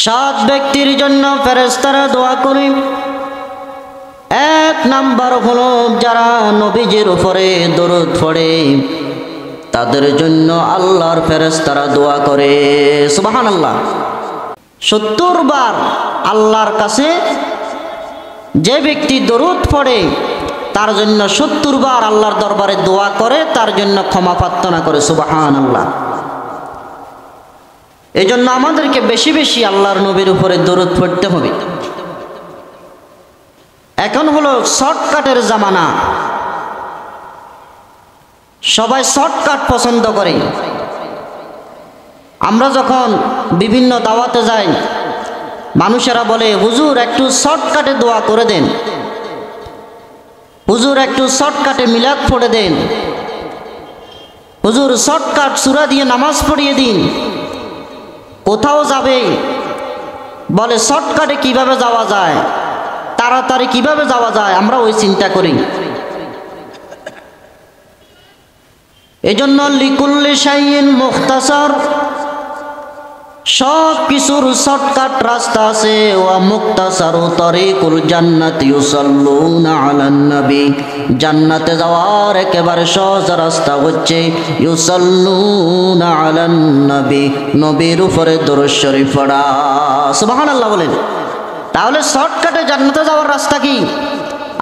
সাত ব্যক্তির জন্য ফেরেশতারা দোয়া করে। এক নাম্বার হলো যারা নবীজির উপরে দরুদ পড়ে তাদের জন্য আল্লাহর ফেরেশতারা দোয়া করে। সুবহানাল্লাহ। 70 বার আল্লাহর কাছে যে ব্যক্তি দরুদ পড়ে তার জন্য 70 বার আল্লাহর দরবারে দোয়া করে, তার জন্য ক্ষমা প্রার্থনা করে। সুবহানাল্লাহ। এই জন্য আমাদেরকে বেশি বেশি আল্লাহর নবীর উপরে দরুদ পড়তে হবে। এখন হলো শর্টকাটের জামানা, সবাই শর্টকাট পছন্দ করে। আমরা যখন বিভিন্ন দাওয়াতে যাই মানুষেরা বলে, হুজুর একটু শর্টকাটে দোয়া করে দেন, হুজুর একটু শর্টকাটে মিলাদ পড়ে দেন, হুজুর শর্টকাট সূরা দিয়ে নামাজ পড়িয়ে দিন। কোথাও যাবে বলে শর্টকাটে কিভাবে যাওয়া যায়, তাড়াতাড়ি কিভাবে যাওয়া যায়, আমরা ওই চিন্তা করি। এজন্য লিকুল্লি শাইইন মুখতাসার, সব কিছুর শর্টকাট রাস্তা আছে। ওয়া মুখতাসারু তারিকুল জান্নাতি ইউসাল্লুনা আলান নবী, জান্নাতে যাওয়ার একেবারে সহজ রাস্তা হচ্ছে ইউসাল্লুনা আলান নবী, নবীর উপরে দরুদ শরীফ পড়া। সুবহানাল্লাহ বলেন। তাহলে শর্টকাটে জান্নাতে যাওয়ার রাস্তা কি?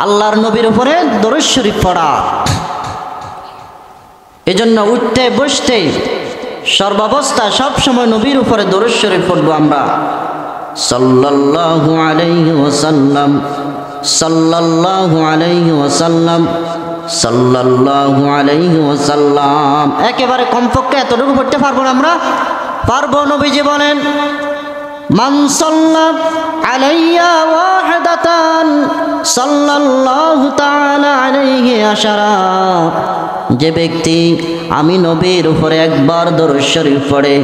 আল্লাহর নবীর উপরে দরুদ শরীফ পড়া। এজন্য উঠতে বসতে সর্বাবস্থা সবসময় নবীর উপরে দরুদ শরীফ পড়ব আমরা। সাল্লাল্লাহু আলাইহি ওয়াসাল্লাম, সাল্লাল্লাহু আলাইহি ওয়াসাল্লাম, সাল্লাল্লাহু আলাইহি ওয়াসাল্লাম। একেবারে কমপক্ষে এতটুকু পড়তে পারবো না আমরা? পারবো। নবীজি বলেন, মান সাল্লা আলাইয়া ওয়াহিদাতান সাল্লাল্লাহু তাআলা আলাইহি আশারা, যে ব্যক্তি আমি নবীর উপরে একবার দরুদ শরীফ পড়ে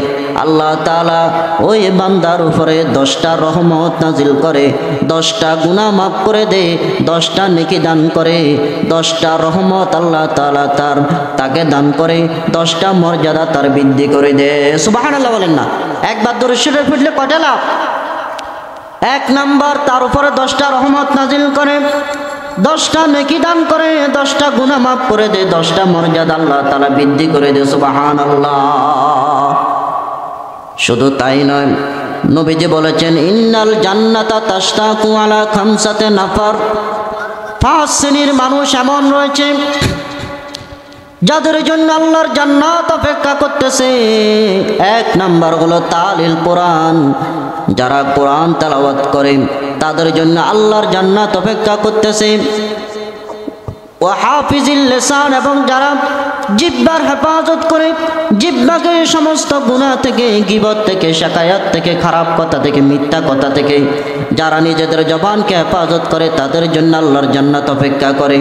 আল্লাহ তাআলা ওই বান্দার উপরে 10টা রহমত নাজিল করে, 10টা গুনাহ মাফ করে দে, 10টা নেকি দান করে, 10টা রহমত আল্লাহ তাআলা তাকে দান করে, 10টা মর্যাদা তার বৃদ্ধি করে দে। সুবহানাল্লাহ বলেন না? একবার দরুদ শরীফ পড়লে কয়টা লাভ? এক নাম্বার, তার উপরে 10টা রহমত নাজিল করে, 10টা নেকি দান করে, 10টা গুনাহ মাফ করে দে, 10টা মর্যাদা আল্লাহ তাআলা বৃদ্ধি করে দে। সুবহানাল্লাহ। শুধু তাই নয়, নবীজি বলেছেন, ইন্নাল জান্নাতা তাশতাকু আলা খামসাতে নাফার, 5 শ্রেণীর মানুষ এমন রয়েছে যাদের জন্য আল্লাহর জান্নাত অপেক্ষা করতেছে। এক নাম্বার হলো তালিল কোরআন, যারা কোরআন তেলাওয়াত করে তাদের জন্য আল্লাহর জান্নাত অপেক্ষা করতেছে। ওয়া হাফিজিল লিসান, এবং যারা জিহ্বার হেফাজত করে, জিহ্বাকে সমস্ত গুনাহ থেকে, গীবত থেকে, শাকায়াত থেকে, খারাপ কথা থেকে, মিথ্যা কথা থেকে যারা নিজেদের জবানকে হেফাজত করে তাদের জন্য আল্লাহর জান্নাত অপেক্ষা করে।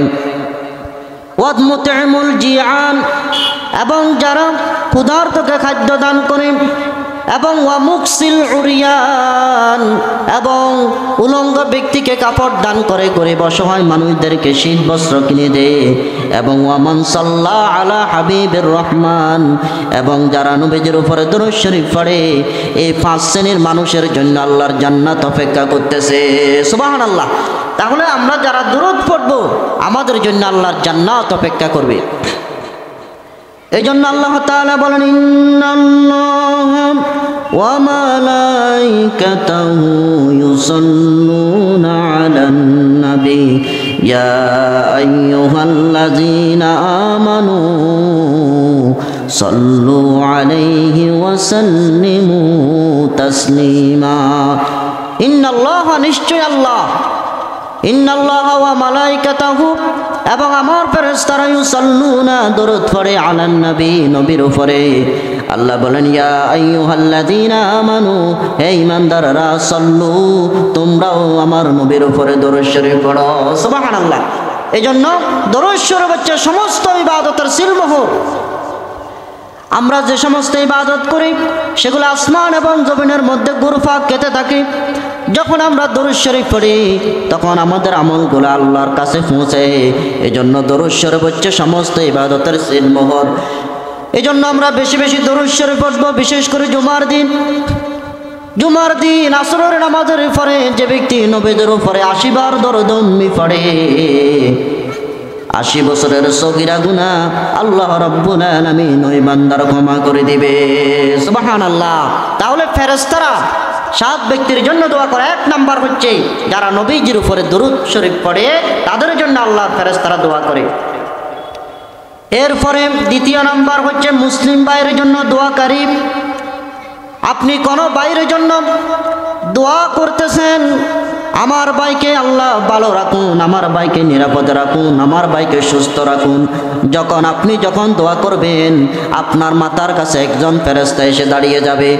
ওয়াদ মুতঈমুল জিআন, এবং যারা ক্ষুধার্তকে খাদ্য দান করে, এবং ওয়া মুকসিল উরিয়ান, এবং উলঙ্গ ব্যক্তিকে কাপড় দান করে, গরিব অসহায় মানুষদেরকে শীত বস্ত্র কিনে দেয়, এবং ওয়া মান সাল্লা আলা হাবিবির রহমান, এবং যারা নবীজির উপরে দরুদ শরীফ পড়ে, এই 5 শ্রেণীর মানুষের জন্য আল্লাহর জান্নাত অপেক্ষা করতেছে। সুবহানাল্লাহ। তাহলে আমরা যারা দরুদ পড়ব আমাদের জন্য আল্লাহর জান্নাত অপেক্ষা করবে। এই জন্য আল্লাহ তাআলা বলেন, ইন্নাল্লাহা ওয়া মালাইকাতাহু ইউসাল্লুনা আলান নবী ইয়া আইয়ুহাল্লাযীনা আমানু সাল্লু আলাইহি ওয়া সাল্লিমু তাসলিমা। ইন্নাল্লাহা, নিশ্চয় আল্লাহ, ইন্নাল্লাহা ওয়া মালাইকাতাহু, এবং আমার ফেরেশতারা ইউসাল্লুনা দরুদ পড়ে আলান নবী, নবীর উপরে। আল্লাহ বলেন, ইয়া আইয়ুহাল্লাযীনা আমানু, হে ঈমানদাররা, সাল্লু, তোমরাও আমার নবীর উপরে দরুদ শরীফ পড়ো। সুবহানাল্লাহ। এজন্য দরুদ শরীফ হচ্ছে সমস্ত ইবাদতের সিলমোহর। আমরা যে সমস্ত ইবাদত করি সেগুলো আসমান এবং জমিনের মধ্যে ঘুরপাক খেতে থাকে। যখন আমরা দরুদ শরীফ পড়ি তখন আমাদের আমলগুলো আল্লাহর কাছে পৌঁছে। এজন্য দরুদ শরীফ হচ্ছে সমস্ত ইবাদতের সিলমোহর। এজন্য আমরা বেশি বেশি দরুদ শরীফ পড়ব, বিশেষ করে জুমার দিন। জুমার দিন আসরের নামাজের পরে যে ব্যক্তি নবীদের উপরে 80 বার দরুদ পড়ে 80 বছরের সগীরা গুনাহ আল্লাহ রাব্বুল আলামিন ওই বান্দার ক্ষমা করে দিবে। সুবহানাল্লাহ। তাহলে ফেরেশতারা 7 ব্যক্তির জন্য দোয়া করে। 1 নাম্বার হচ্ছে যারা নবীজির উপরে দরুদ শরীফ পড়ে তাদের জন্য আল্লাহর ফেরেশতারা দোয়া করে। এরপরে দ্বিতীয় নাম্বার হচ্ছে মুসলিম ভাইয়ের জন্য দোয়াকারী। আপনি কোনো ভাইয়ের জন্য দোয়া করতেছেন, আমার ভাইকে আল্লাহ ভালো রাখুন, আমার ভাইকে নিরাপদ রাখুন, আমার ভাইকে সুস্থ রাখুন। যখন দোয়া করবেন আপনার মাথার কাছে একজন ফেরেশতা এসে দাঁড়িয়ে যাবে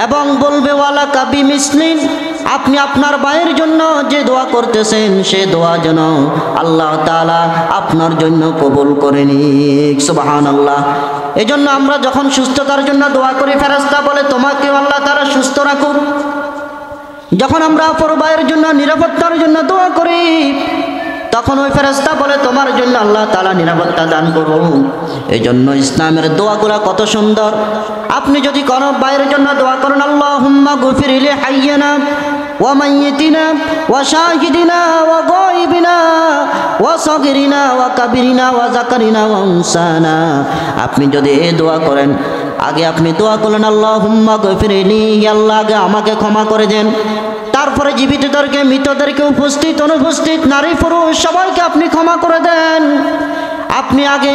এবং বলবে ওয়ালা কাবি মিসলিন, আপনি আপনার ভাইয়ের জন্য যে দোয়া করতেছেন সে দোয়া যেন আল্লাহ তাআলা আপনার জন্য কবুল করে নিক। সুবহানাল্লাহ। এজন্য আমরা যখন সুস্থতার জন্য দোয়া করি ফেরেশতা বলে তোমাকে আল্লাহ তাআলা সুস্থ রাখুক। যখন আমরা অপর ভাইয়ের জন্য নিরাপত্তার জন্য দোয়া করি তখন ওই ফেরেশতা বলে তোমার জন্য আল্লাহ তাআলা নিরাপত্তা দান করুন। এজন্য ইসলামের দোয়াগুলো কত সুন্দর। আপনি যদি কোনো ভাইয়ের জন্য দোয়া করেন আল্লাহুম্মা গফির লি হাইয়িনা ওয়া মাইয়িতিনা ওয়া শাহিদিনা ওয়া গায়বিনা ওয়া সাগিরিনা ওয়া কাবিরিনা ওয়া যাকারিনা ওয়া উনসানা, আপনি যদি এই দোয়া করেন আগে আপনি দোয়া করলেন আল্লাহুম্মা গফির লি, আল্লাহ আগে আমাকে ক্ষমা করে দেন। তারপরে জীবিতদেরকে মৃতদেরকে উপস্থিত অনুপস্থিত নারী পুরুষ সবাইকে আপনি ক্ষমা করে দেন। আপনি আগে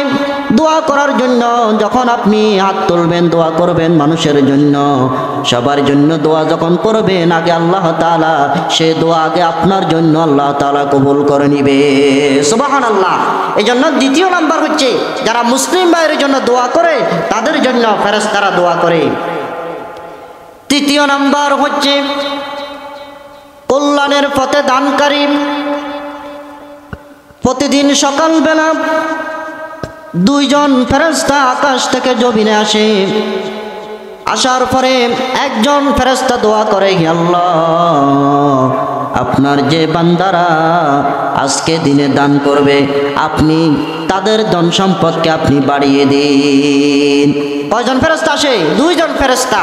দোয়া করার জন্য যখন আপনি হাত তুলবেন দোয়া করবেন মানুষের জন্য সবার জন্য দোয়া যখন করবেন আগে আল্লাহ তাআলা সে দোয়া আগে আপনার জন্য আল্লাহ তাআলা কবুল করে নিবে। সুবহানাল্লাহ। এজন্য দ্বিতীয় নাম্বার হচ্ছে যারা মুসলিম ভাইয়ের জন্য দোয়া করে তাদের জন্য ফেরেশতারা দোয়া করে। তৃতীয় নাম্বার হচ্ছে কল্যাণের পথে দানকারী। প্রতিদিন সকালবেলা 2 জন ফেরেশতা আকাশ থেকে জমিনে আসে, আসার পরে একজন ফেরেশতা দোয়া করে হে আল্লাহ আপনার যে বান্দারা আজকে দিনে দান করবে আপনি তাদের ধন সম্পদকে আপনি বাড়িয়ে দিন। কয়জন ফেরেশতা আসে? 2 জন ফেরেশতা।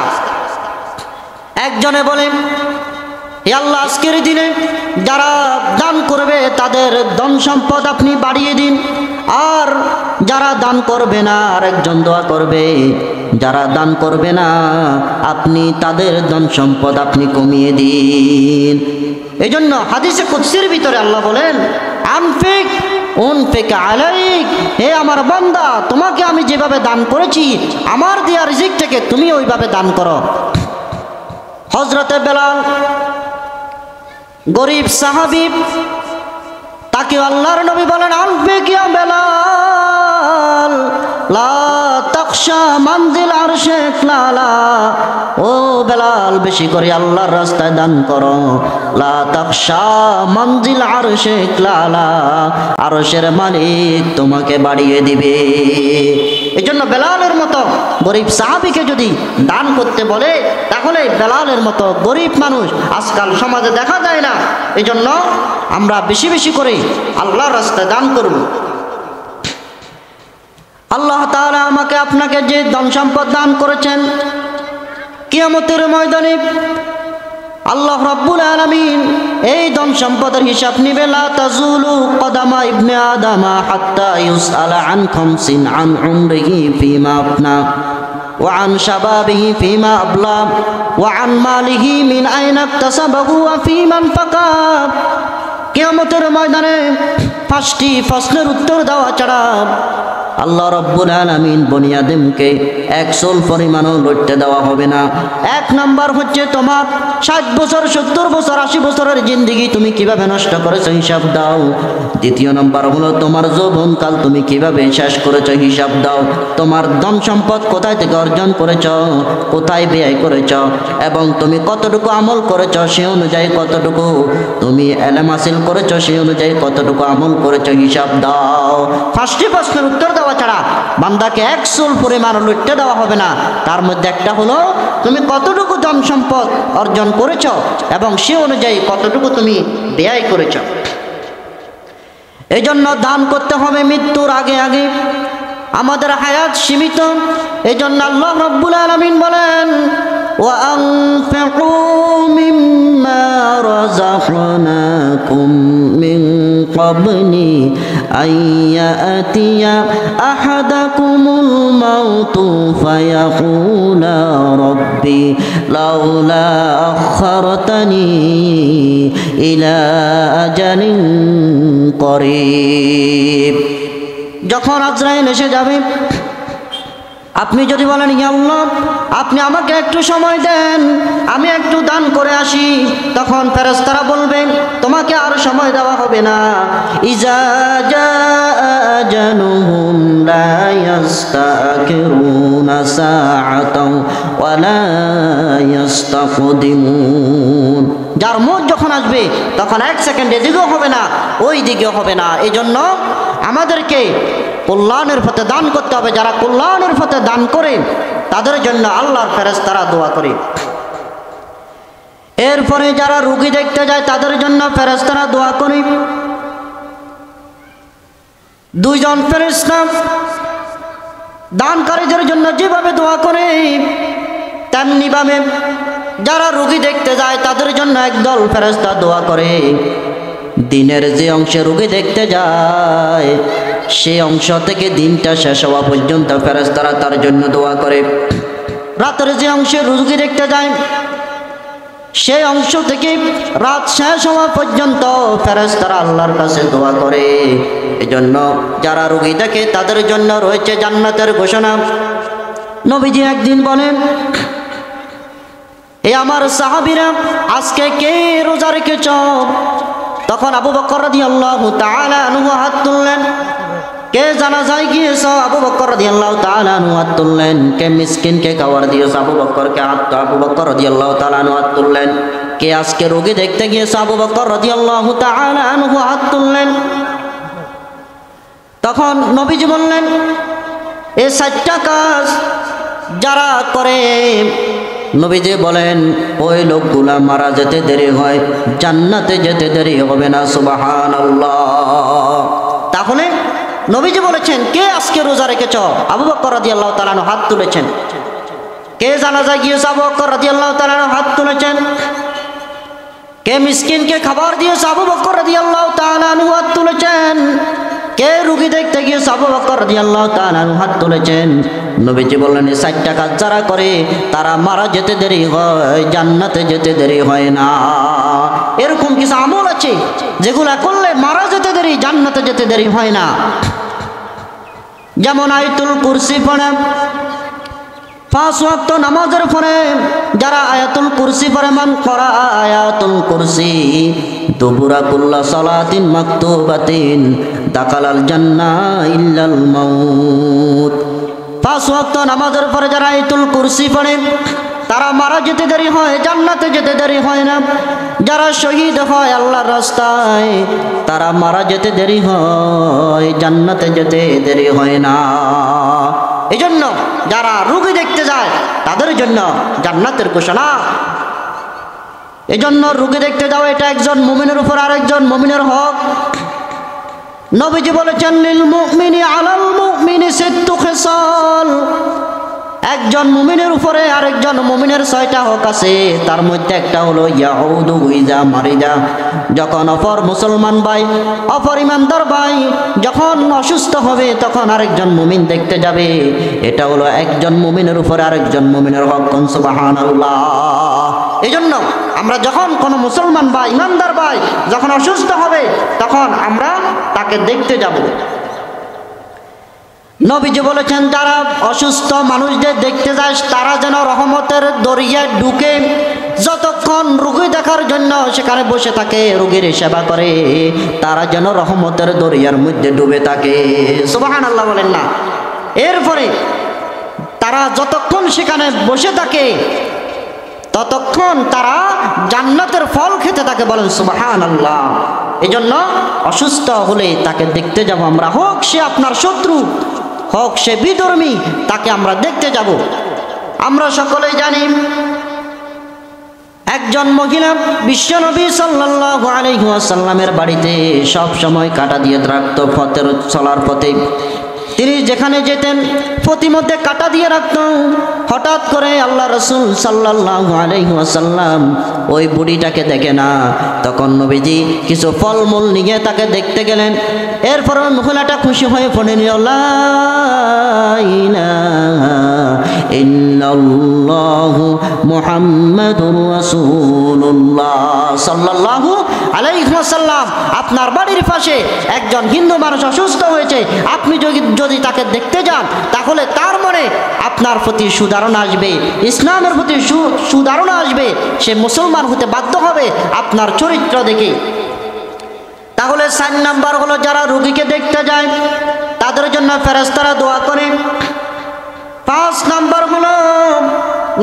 একজনে বলে হে আল্লাহ আজকের দিনে যারা দান করবে তাদের ধন সম্পদ আপনি বাড়িয়ে দিন। আর যারা দান করবে না আরেকজন দোয়া করবে যারা দান করবে না আপনি তাদের ধন সম্পদ আপনি কমিয়ে দিন। এই জন্য হাদিসে কুদসির ভিতরে আল্লাহ বলেন আনফিক উনফিক আলাইক, হে আমার বান্দা তোমাকে আমি যেভাবে দান করেছি আমার দেয়া রিজিক থেকে তুমি ওইভাবে দান করো। হযরতে বেলাল গরিব সাহাবী, তাকে আল্লাহর নবী বলেন আনফিক ইয়া বেলাল লা তাখশা মানজিল আরশে ইতলালা, ও বেলাল বেশি করে আল্লাহর রাস্তায় দান করো। লা তাখশা মানজিল আরশে ইতলালা, আরশের মালিক তোমাকে বাড়িয়ে দিবে। এজন্য বেলালের মতো গরিব সাহাবীকে যদি দান করতে বলে তাহলে বেলালের মতো গরিব মানুষ আজকাল সমাজে দেখা যায় না। এজন্য আমরা বেশি বেশি করে আল্লাহর রাস্তায় দান করব। আল্লাহ তাআলা আমাকে আপনাকে যে ধন সম্পদ দান করেছেন কিয়ামতের ময়দানে আল্লাহ রাব্বুল আলামিন এই ধন সম্পদের হিসাব নিবে। লা তাজুলু কদামা ইবনে আদামা হাত্তা ইউসআলা আন খামসিন আন উমরিহি ফিমা আফনা ওয়া আন শাবাবিহি ফিমা আবলা ওয়া আন মালিহি মিন আইনা ইকতাসাবাহু ওয়া ফিমা আনফাকা। কিয়ামতের ময়দানে 5টি প্রশ্নের উত্তর দেওয়া ছাড়া আল্লাহ রাব্বুল আলামিন বনি আদমকে 1 চুল পরিমাণও লড়তে দেওয়া হবে না। 1 নাম্বার হচ্ছে তোমার 60 বছর 70 বছর 80 বছরের জিন্দেগি তুমি কিভাবে নষ্ট করেছো হিসাব দাও। দ্বিতীয় নাম্বার হলো তোমার যৌবনকাল তুমি কিভাবে শেষ করেছো হিসাব দাও। তোমার ধন সম্পদ কোথায় থেকে অর্জন করেছো, কোথায় ব্যয় করেছো এবং তুমি কতটুকু আমল করেছো সে অনুযায়ী কতটুকু তুমি ইলম হাসিল করেছো সে অনুযায়ী কতটুকু আমল করেছো হিসাব দাও। 5টি প্রশ্নের উত্তর দেওয়া ছাড়া বান্দাকে 1 চুল পরিমাণ লুটতে দেওয়া হবে না। তার মধ্যে একটা হলো তুমি কতটুকু ধন সম্পদ অর্জন করেছো এবং সে অনুযায়ী কতটুকু তুমি ব্যয় করেছো। এই জন্য দান করতে হবে মৃত্যুর আগে আগে। আমাদের হায়াত সীমিত, এই জন্য আল্লাহ রাব্বুল আলামিন বলেন وأنفقوا مما رزقناكم من قبل أن يأتي أحدكم الموت فيقول ربي لولا أخرتني إلى أجل قريب যখন আজরাইল এসে যাবে আপনি যদি বলেন ইয়া আল্লাহ আপনি আমাকে একটু সময় দেন আমি একটু দান করে আসি তখন ফেরেশতারা বলবেন তোমাকে আর সময় দেওয়া হবে না ইজা জাআ আজালুহুম লা ইস্তাখিরুনা সাআতাও ওয়া লা ইস্তাকদিমুন যার মত যখন আসবে তখন এক সেকেন্ড এদিকেও হবে না ওই দিকেও হবে না এজন্য আমাদেরকে কল্যাণের পথে দান করতে হবে যারা কল্যাণের পথে দান করে তাদের জন্য আল্লাহর ফেরেশতারা দোয়া করে এরপরে যারা রোগী দেখতে যায় তাদের জন্য ফেরেশতারা দোয়া করে দুইজন ফেরেশতা দানকারীদের জন্য যেভাবে দোয়া করে তেমনি ভাবে যারা রোগী দেখতে যায় তাদের জন্য একদল ফেরেশতা দোয়া করে দিনের যে অংশে রোগী দেখতে যায় সেই অংশ থেকে দিনটা শেষ হওয়া পর্যন্ত ফেরেশতারা তার জন্য দোয়া করে রাতের যে অংশে রোগী দেখতে যায় সেই অংশ থেকে রাত শেষ হওয়া পর্যন্ত ফেরেশতারা আল্লাহর কাছে দোয়া করে এজন্য যারা রোগী দেখে তাদের জন্য রয়েছে জান্নাতের ঘোষণা নবীজি একদিন বলেন এ আমার সাহাবীরা আজকে কে রোজা রেখেছ তখন আবু বকর রাদিয়াল্লাহু তাআলা আনহু হাত তুললেন কে জানাজায় গিয়েছ আবু বকর রাদিয়াল্লাহু তাআলা আনহু হাত তুললেন কে মিসকিনকে খাবার দিয়েছ আবু বকর রাদিয়াল্লাহু তাআলা আনহু হাত তুললেন কে আজকে রোগী দেখতে গিয়েছ আবু বকর রাদিয়াল্লাহু তাআলা আনহু হাত তুললেন তখন নবীজি বললেন এই 4টা কাজ যারা করে নবীজি বলেন ওই লোকগুলা মারা যেতে দেরি হয় জান্নাতে যেতে দেরি হবে না সুবহানাল্লাহ তাহলে নবীজি বলেছেন কে আজকে রোজা রেখেছ আবু বকর রাদিয়াল্লাহু তাআলা আনহু হাত তুলেছেন কে জানাজা গিয়েছ আবু বকর রাদিয়াল্লাহু তাআলা আনহু হাত তুলেছেন কে মিসকিনকে খাবার দিয়েছ আবু বকর রাদিয়াল্লাহু তাআলা আনহু হাত তুলেছেন কে রোগী দেখতে গিয়েছ আবু বকর রাদিয়াল্লাহু তাআলা আনহু হাত তুলেছেন নবীজি বললেন এই 4টা কাজ যারা করে তারা মারা যেতে দেরি হয় জান্নাতে যেতে দেরি হয় না এরকম কিছু আমল আছে যেগুলা করলে মারা যেতে দেরি জান্নাতে যেতে দেরি হয় না যেমন আয়াতুল কুরসি পড়া 5 ওয়াক্ত নামাজের পরে যারা আয়াতুল কুরসি পড়ে মান করা আয়াতুল কুরসি দুবুরা কুল্লা সালাতিন মাকতুবাতিন দাখালাল জান্নাহ ইল্লাল মাউত 5 ওয়াক্ত নামাজের পরে যারা আয়াতুল কুরসি পড়ে তারা মারা যেতে দেরি হয় জান্নাতে যেতে দেরি হয় না যারা শহীদ হয় আল্লাহর রাস্তায় তারা মারা যেতে দেরি হয় জান্নাতে যেতে দেরি হয় না এজন্য যারা রোগী দেখতে যায় তাদের জন্য জান্নাতের ঘোষণা এজন্য রোগী দেখতে যাও এটা একজন মুমিনের উপর আরেকজন মুমিনের হক নবীজি বলেছেন লিল মুমিনি আলাল মুমিনি সিত্তু খিসাল একজন মুমিনের উপরে আরেকজন মুমিনের 6টা হক আছে তার মধ্যে একটা হলো ইয়াউদু ইজা মারিদা যখন অপর মুসলমান ভাই অপর ইমানদার ভাই যখন অসুস্থ হবে তখন আরেকজন মুমিন দেখতে যাবে এটা হলো একজন মুমিনের উপরে আরেকজন মুমিনের হক সুবহানাল্লাহ এজন্য আমরা যখন কোনো মুসলমান ভাই ইমানদার ভাই যখন অসুস্থ হবে তখন আমরা তাকে দেখতে যাব নবীজি বলেছেন যারা অসুস্থ মানুষদের দেখতে যায় তারা যেন রহমতের দরিয়ায় ঢুকে যতক্ষণ রোগী দেখার জন্য সেখানে বসে থাকে রোগীর সেবা করে তারা যেন রহমতের দরিয়ার মধ্যে ডুবে থাকে সুবহানাল্লাহ বলেন না এরপরে তারা যতক্ষণ সেখানে বসে থাকে ততক্ষণ তারা জান্নাতের ফল খেতে থাকে বলেন সুবহানাল্লাহ এজন্য অসুস্থ হলে তাকে দেখতে যাব আমরা হোক সে আপনার শত্রু হোক সে বিধর্মী তাকে আমরা দেখতে যাব আমরা সকলেই জানি একজন মহিলা বিশ্বনবী সাল্লাল্লাহু আলাইহি ওয়াসাল্লামের বাড়িতে সব সময় কাটা দিয়ে রাখতো পথের চলার পথে তিনি যেখানে যেতেন প্রতিমধ্যে কাটা দিয়ে রাখতো। হঠাৎ করে আল্লাহ রাসূল সাল্লাল্লাহু আলাইহি ওয়াসাল্লাম ওই বুড়িটাকে দেখে না। তখন নবীজি কিছু ফলমূল নিয়ে তাকে দেখতে গেলেন। এরপর মহিলাটা খুশি হয়ে পড়ে নিল, লা ইলাহা ইল্লাল্লাহু মুহাম্মাদুর রাসূলুল্লাহ সাল্লাল্লাহু আলাইহি ওয়াসাল্লাম। আপনার বাড়ির পাশে একজন হিন্দু মানুষ অসুস্থ হয়েছে, আপনি যদি তাকে দেখতে যান তাহলে তার মনে আপনার প্রতি সুধারণা আসবে, ইসলামের প্রতি সুধারণা আসবে, সে মুসলমান হতে বাধ্য হবে আপনার চরিত্র দেখে। তাহলে 4 নাম্বার হলো যারা রোগীকে দেখতে যায় তাদের জন্য ফেরেশতারা দোয়া করে। 5 নাম্বার হলো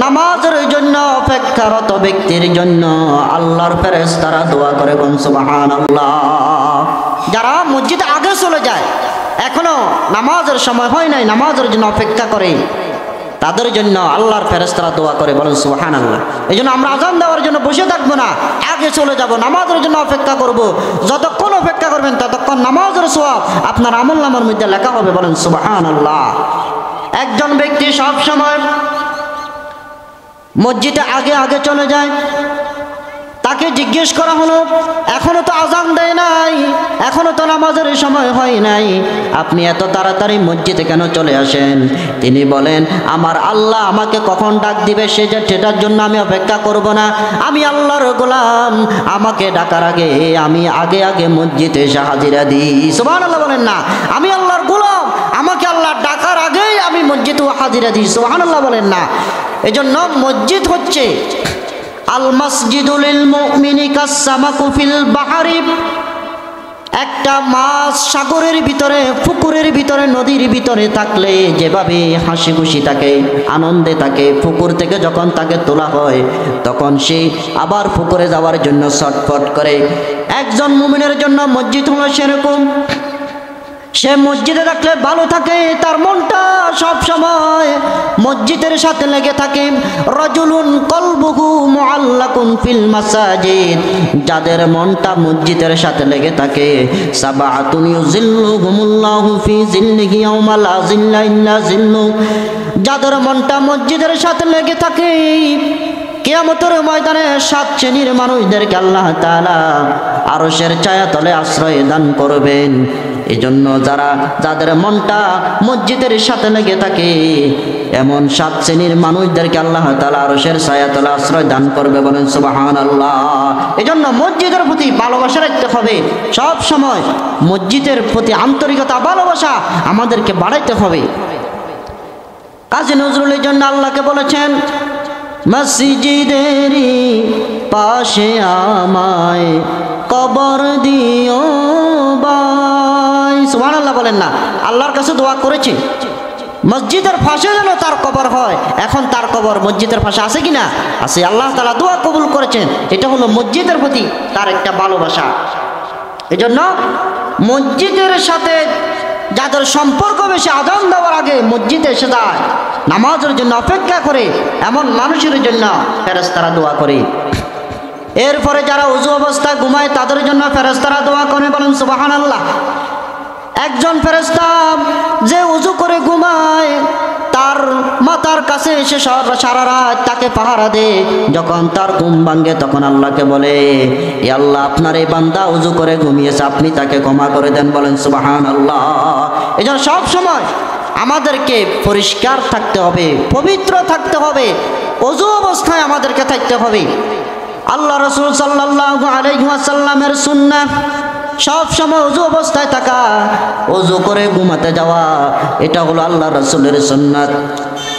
নামাজের জন্য অপেক্ষারত ব্যক্তির জন্য আল্লাহর ফেরেশতারা দোয়া করে, বলুন সুবহানাল্লাহ। যারা মসজিদে আগে চলে যায়, এখনো নামাজের সময় হয় নাই, নামাজের জন্য অপেক্ষা করে, তাদের জন্য আল্লাহর ফেরেশতারা দোয়া করে, বলেন সুবহানাল্লাহ। এই জন্য আমরা আযান দেওয়ার জন্য বসে থাকবো না, আগে চলে যাব, নামাজের জন্য অপেক্ষা করব। যতক্ষণ অপেক্ষা করবেন ততক্ষণ নামাজের সওয়াব আপনার আমলনামার মধ্যে লেখা হবে, বলেন সুবহানাল্লাহ। একজন ব্যক্তি সব সময় মসজিদে আগে আগে চলে যায়, তাকে জিজ্ঞেস করা হলো, এখনো তো আযান দেয় নাই, এখনো তো নামাজের সময় হয় নাই, আপনি এত তাড়াতাড়ি মসজিদে কেন চলে আসেন? তিনি বলেন, আমার আল্লাহ আমাকে কখন ডাক দিবে সেটার জন্য আমি অপেক্ষা করব না। আমি আল্লাহর গোলাম, আমাকে ডাকার আগে আমি আগে আগে মসজিদে এসে হাজিরা দিই। সুবহানাল্লাহ বলেন না, আমি আল্লাহর গোলাম, আমাকে আল্লাহ ডাকার আগেই আমি মসজিদে হাজিরা দিই। সুবহানাল্লাহ বলেন না। এজন্য মসজিদ হচ্ছে আল মসজিদুল মুমিনি কাসসামাকু ফিল বাহরি। একটা মাছ সাগরের ভিতরে, পুকুরের ভিতরে, নদীর ভিতরে থাকলে যেভাবে হাসি খুশি থাকে, আনন্দে থাকে, পুকুর থেকে যখন তাকে তোলা হয় তখন সে আবার পুকুরে যাওয়ার জন্য ছটফট করে। একজন মুমিনের জন্য মসজিদ হলো সেরকম। সে মসজিদে থাকলে ভালো থাকে, তার মনটা সব সময় মসজিদের সাথে লেগে থাকে। রাজুলুন কলবুহু মুআল্লাকুন ফিল মাসাজিদ, যাদের মনটা মসজিদের সাথে লেগে থাকে, সাবাতুন ইউজিল্লুহুমুল্লাহু ফি জিল্লিহি ইয়াওমা লা জিল্লা ইল্লা জিল্লু, যাদের মনটা মসজিদের সাথে লেগে থাকে, কিয়ামতের ময়দানে 7 শ্রেণীর মানুষদেরকে আল্লাহ তাআলা আরশের ছায়াতলে আশ্রয় দান করবেন। এজন্য যাদের মনটা মসজিদের সাথে লেগে থাকে, এমন 7 শ্রেণীর মানুষদেরকে আল্লাহ তাআলা আরশের ছায়াতলে আশ্রয় দান করবে, বলেন সুবহানাল্লাহ। এজন্য মসজিদের প্রতি ভালোবাসা রাখতে হবে, সব সময় মসজিদের প্রতি আন্তরিকতা, ভালোবাসা আমাদেরকে বাড়াইতে হবে। কাজী নজরুলের জন্য আল্লাহকে বলেছেন, মসজিদেরই পাশে আমায় কবর দিও ভাই। সুবহানাল্লাহ বলেন না, আল্লাহর কাছে দোয়া করেছে মসজিদের পাশে যেন তার কবর হয়। এখন তার কবর মসজিদের পাশে আছে কিনা? আছে। আল্লাহ তাআলা দোয়া কবুল করেছেন। এটা হলো মসজিদের প্রতি তার একটা ভালোবাসা। এজন্য মসজিদের সাথে যাদের সম্পর্ক বেশি, আযান দেওয়ার আগে মসজিদে এসে যায়, নামাজের জন্য অপেক্ষা করে, এমন মানুষের জন্য ফেরেশতারা দোয়া করে। এরপরে যারা ওযু অবস্থায় ঘুমায় তাদের জন্য ফেরেশতারা দোয়া করে, বলেন সুবহানাল্লাহ। একজন ফেরেশতা যে ওযু করে ঘুমায়, তার মাথার কাছে এসে সারা রাত তাকে পাহারা দেয়। যখন তার ঘুম ভাঙে তখন আল্লাহকে বলে, ই আল্লাহ, আপনার এই বান্দা ওযু করে ঘুমিয়েছে, আপনি তাকে ক্ষমা করে দেন, বলেন সুবহানাল্লাহ। এজন্য সব সময় আমাদেরকে পরিষ্কার থাকতে হবে, পবিত্র থাকতে হবে, ওযু অবস্থায় আমাদেরকে থাকতে হবে। আল্লাহ রাসূল সাল্লাল্লাহু আলাইহি ওয়াসাল্লামের সুন্নাহ সব সময় ওযু অবস্থায় থাকা, ওযু করে ঘুমাতে যাওয়া, এটা হলো আল্লাহ রাসূলের সুন্নাত।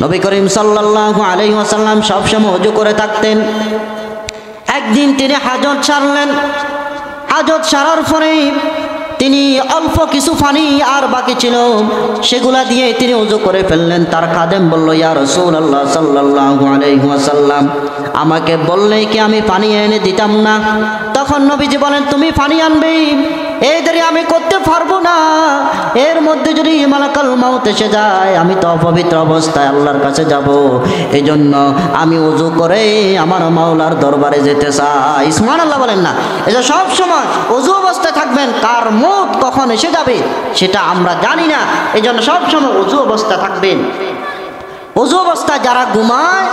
নবী করিম সাল্লাল্লাহু আলাইহি ওয়াসাল্লাম সব সময় ওযু করে থাকতেন। একদিন তিনি হাজত সারলেন। হাজত সারার পরে তিনি অল্প কিছু পানি আর বাকি ছিল, সেগুলা দিয়ে তিনি ওযু করে ফেললেন। তার খাদেম বলল, ইয়া রাসূলুল্লাহ সাল্লাল্লাহু আলাইহি ওয়াসাল্লাম, আমাকে বললেই কি আমি পানি এনে দিতাম না? তখন নবীজি বলেন, তুমি পানি আনবে, এইদের আমি করতে পারবো না, এর মধ্যে যদি মালাকুল মাউত এসে যায় আমি তো অপবিত্র অবস্থায় আল্লাহর কাছে যাব, এই জন্য আমি ওযু করে আমার মাওলার দরবারে যেতে চাই। সুবহানাল্লাহ বলেন না। এই যে সব সময় ওযু অবস্থায় থাকবেন, কার মউত কখন এসে যাবে সেটা আমরা জানি না, এই জন্য সব সময় ওযু অবস্থা থাকবেন। ওযু অবস্থায় যারা ঘুমায়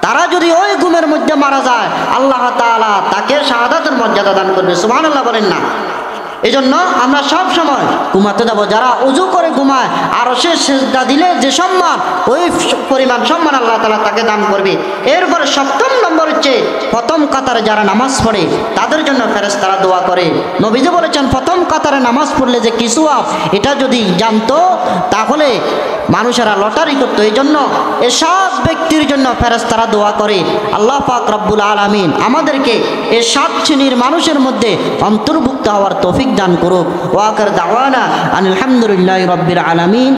তারা যদি ওই ঘুমের মধ্যে মারা যায় আল্লাহ তাআলা তাকে শাহাদাতের মর্যাদা দান করবে। সুবহানাল্লাহ বলেন না। এই জন্য আমরা সব সময় ঘুমাতে যাব। যারা ওযু করে ঘুমায় আরশে সিজদা দিলে যে সম্মান, ওই পরিমাণ সম্মান আল্লাহ তাআলা তাকে দান করবে। এরপরে 7ম নম্বর হচ্ছে প্রথম কাতারে যারা নামাজ পড়ে তাদের জন্য ফেরেশতারা দোয়া করে। নবীজি বলেছেন প্রথম কাতারে নামাজ পড়লে যে কিছু এটা যদি জানতো তাহলে মানুষেরা লটারি করতো। এই জন্য এসব ব্যক্তির জন্য ফেরেশতারা দোয়া করে। আল্লাহ পাক রব্বুল আলামিন আমাদেরকে এই 7 শ্রেণীর মানুষের মধ্যে অন্তর্ভুক্ত হওয়ার তৌফিক দান করুক। ওয়া আখির দাওয়ানা আলহামদুলিল্লাহি রাব্বিল আলামিন।